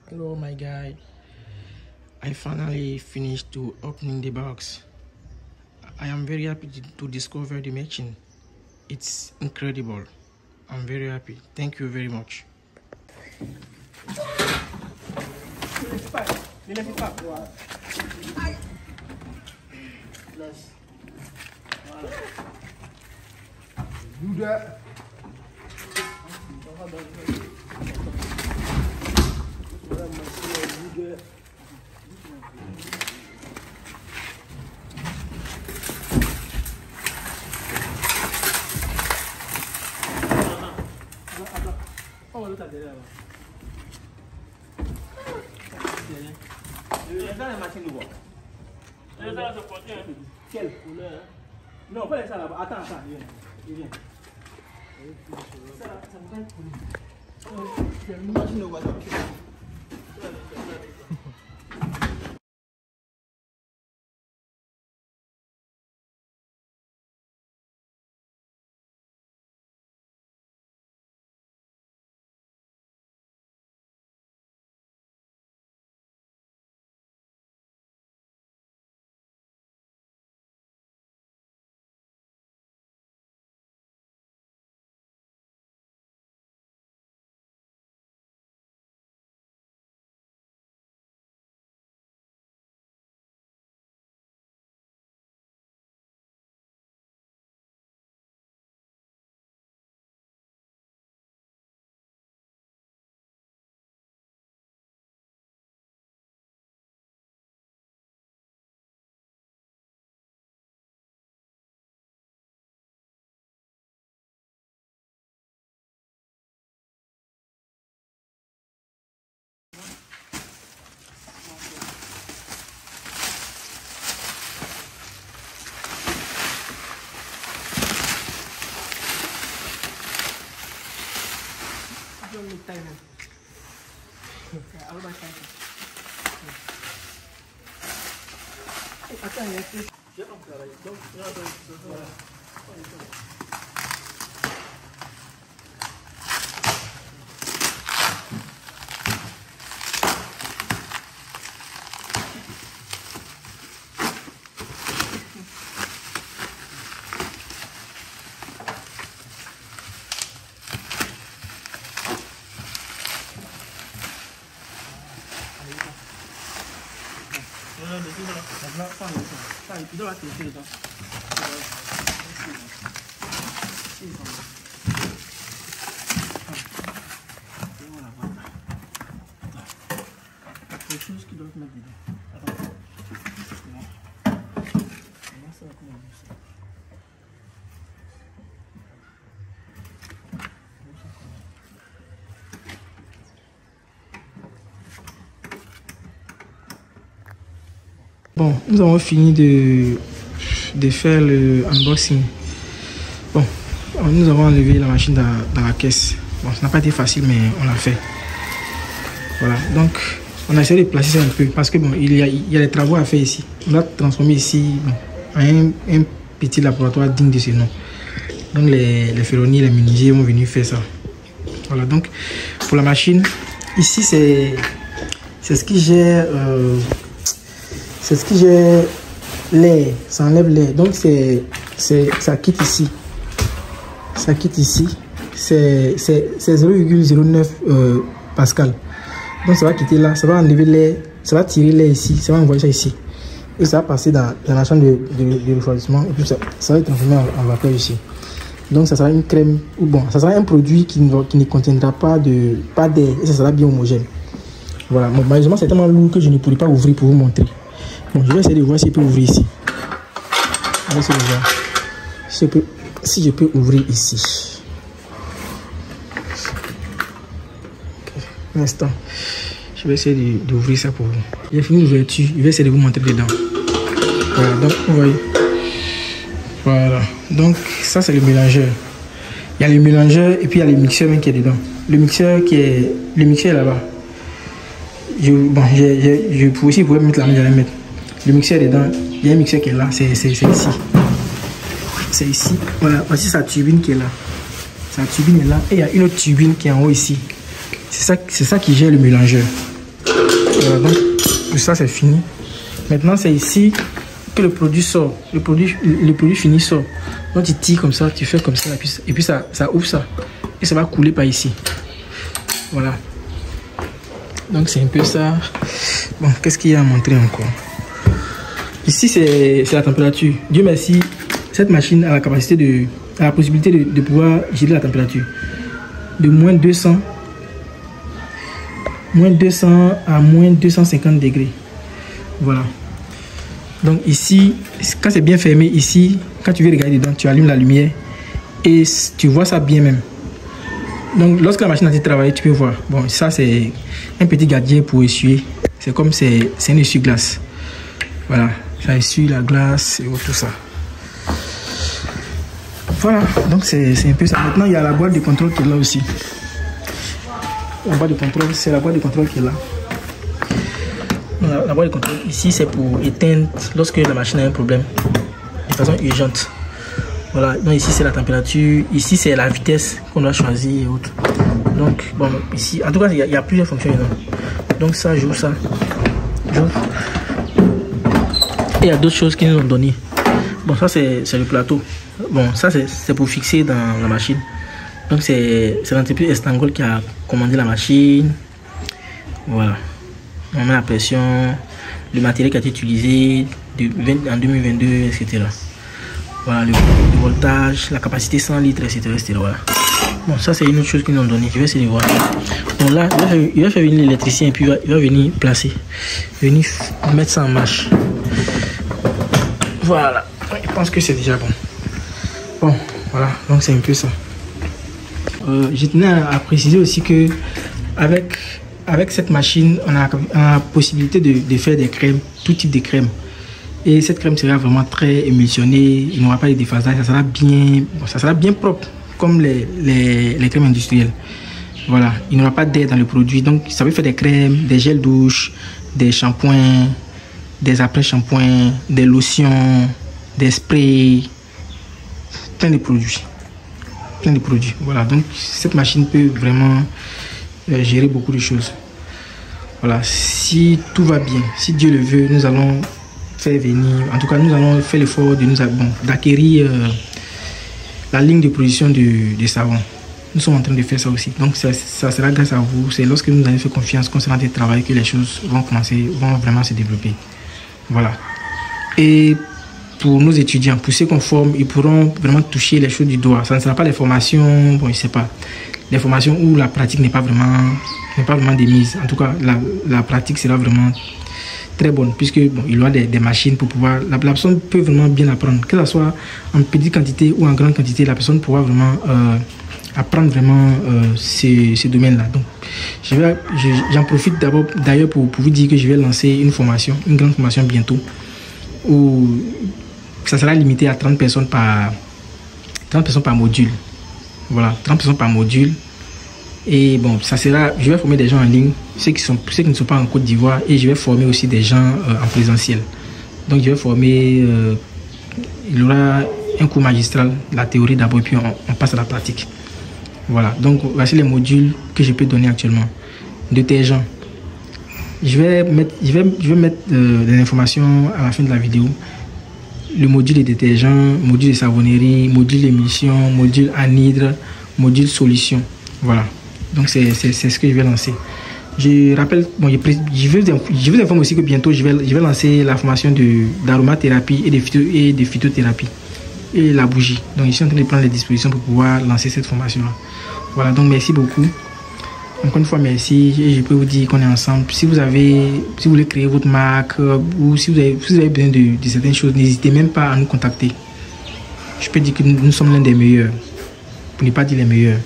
Hello my guy, I finally finished to opening the box. I am very happy to discover the machine. It's incredible. I'm very happy. Thank you very much. Do that. Quelle couleur? Non, pas ça là-bas. Attends, il vient. Ça me fait couleur. C'est une machine de voiture. Attends, il y a plus. J'ai un travail. Donc, voilà. Il doit être dedans. Les choses qui doivent mettre dedans. Bon, nous avons fini de faire le unboxing. Bon, nous avons enlevé la machine dans la caisse. Bon, ça n'a pas été facile, mais on l'a fait. Voilà, donc on a essayé de placer ça un peu parce que bon, il y a des travaux à faire ici. On a transformé ici bon, en un petit laboratoire digne de ce nom. Donc les ferronniers, les menuisiers vont venir faire ça. Voilà, donc pour la machine, ici c'est ce qui gère l'air, ça enlève l'air. Donc ça quitte ici. Ça quitte ici. C'est 0,09 Pascal. Donc ça va quitter là, ça va enlever l'air, ça va tirer l'air ici, ça va envoyer ça ici. Et ça va passer dans la chambre de refroidissement. Et puis ça va être transformé en vapeur ici. Donc ça sera une crème, ou bon, ça sera un produit qui ne contiendra pas d'air et ça sera bien homogène. Voilà, bon, malheureusement c'est tellement lourd que je ne pourrai pas ouvrir pour vous montrer. Bon, je vais essayer de voir si je peux ouvrir ici. Je vais essayer de voir si je peux ouvrir ici. Okay. Un instant. Je vais essayer d'ouvrir ça pour vous. J'ai fini l'ouverture. Je vais essayer de vous montrer dedans. Voilà, donc vous voyez. Voilà. Donc ça c'est le mélangeur. Il y a le mélangeur et puis il y a le mixeur même qui est dedans. Le mixeur est là-bas. Je pourrais aussi mettre la main, j'allais mettre. Le mixeur est dedans. Il y a un mixeur qui est là. C'est ici. C'est ici. Voilà. Voici sa turbine qui est là. Sa turbine est là. Et il y a une autre turbine qui est en haut ici. C'est ça qui gère le mélangeur. Voilà, donc tout ça c'est fini. Maintenant c'est ici que le produit sort. Le produit fini sort. Donc tu tires comme ça, tu fais comme ça, et puis ça ouvre ça. Et ça va couler par ici. Voilà. Donc c'est un peu ça. Bon, qu'est-ce qu'il y a à montrer encore? Ici c'est la température. Dieu merci, cette machine a la capacité a la possibilité de pouvoir gérer la température. De moins 200 à moins 250 degrés. Voilà. Donc ici, quand c'est bien fermé, ici, quand tu veux regarder dedans, tu allumes la lumière et tu vois ça bien même. Donc lorsque la machine a été travaillée, tu peux voir. Bon, ça c'est un petit gardien pour essuyer. C'est comme c'est un essuie-glace. Voilà, ça essuie la glace et tout ça. Voilà, donc c'est un peu ça. Maintenant, il y a la boîte de contrôle qui est là aussi. La boîte de contrôle, c'est la boîte de contrôle qui est là. La boîte de contrôle ici, c'est pour éteindre lorsque la machine a un problème de façon urgente. Voilà, donc ici c'est la température, ici c'est la vitesse qu'on doit choisir et autres. Donc bon, ici, en tout cas, il y a plusieurs fonctions dedans. Donc ça, j'ouvre ça. J'ouvre. Et il y a d'autres choses qu'ils nous ont donné. Bon, ça c'est le plateau. Bon, ça c'est pour fixer dans la machine. Donc c'est l'entreprise Estangol qui a commandé la machine. Voilà. On met la pression, le matériel qui a été utilisé en 2022, etc. Voilà, le voltage, la capacité 100 litres, etc. Voilà. Bon, ça c'est une autre chose qu'ils nous ont donné. Je vais essayer de voir. Bon, là, il va faire venir l'électricien et puis il va venir placer. Venir mettre ça en marche. Voilà. Je pense que c'est déjà bon. Bon, voilà. Donc c'est un peu ça. Je tenais à préciser aussi que avec cette machine, on a la possibilité de faire des crèmes, tout type de crèmes. Et cette crème sera vraiment très émulsionnée, il n'y aura pas de déphasage, ça sera bien propre, comme les crèmes industrielles. Voilà, il n'y aura pas d'air dans le produit, donc ça peut faire des crèmes, des gels douche, des shampoings, des après-shampoings, des lotions, des sprays, plein de produits. Voilà, donc cette machine peut vraiment gérer beaucoup de choses. Voilà, si tout va bien, si Dieu le veut, nous allons faire venir, en tout cas nous allons faire l'effort d'acquérir la ligne de production de savon. Nous sommes en train de faire ça aussi, donc ça sera grâce à vous. C'est lorsque nous allons faire confiance concernant le travail que les choses vont vraiment se développer. Voilà. Et pour nos étudiants, pour ceux qu'on forme, ils pourront vraiment toucher les choses du doigt. Ça ne sera pas les formations, bon, je sais pas, les formations où la pratique n'est pas vraiment démise. En tout cas, la pratique sera vraiment très bonne, puisque bon, il y aura des machines pour pouvoir, la personne peut vraiment bien apprendre, que ce soit en petite quantité ou en grande quantité, la personne pourra vraiment apprendre vraiment ces domaines-là. Donc, j'en profite d'ailleurs pour vous dire que je vais lancer une grande formation bientôt, où ça sera limité à 30 personnes par module. Voilà, 30 personnes par module. Et bon, je vais former des gens en ligne, ceux qui ne sont pas en Côte d'Ivoire, et je vais former aussi des gens en présentiel. Donc je vais former, il y aura un cours magistral, la théorie d'abord, puis on passe à la pratique. Voilà, donc voici les modules que je peux donner actuellement. Détergent. Je vais mettre des informations à la fin de la vidéo. Le module de détergent, module de savonnerie, module d'émulsion, module anhydre, module solution. Voilà. Donc c'est ce que je vais lancer. Je rappelle, bon, je vous informe aussi que bientôt je vais lancer la formation d'aromathérapie et de phytothérapie et la bougie. Donc je suis en train de prendre les dispositions pour pouvoir lancer cette formation là. Voilà, donc merci beaucoup. Encore une fois, merci. Et je peux vous dire qu'on est ensemble. Si vous voulez créer votre marque ou si vous avez besoin de certaines choses, n'hésitez même pas à nous contacter. Je peux dire que nous sommes l'un des meilleurs, pour ne pas dire les meilleurs.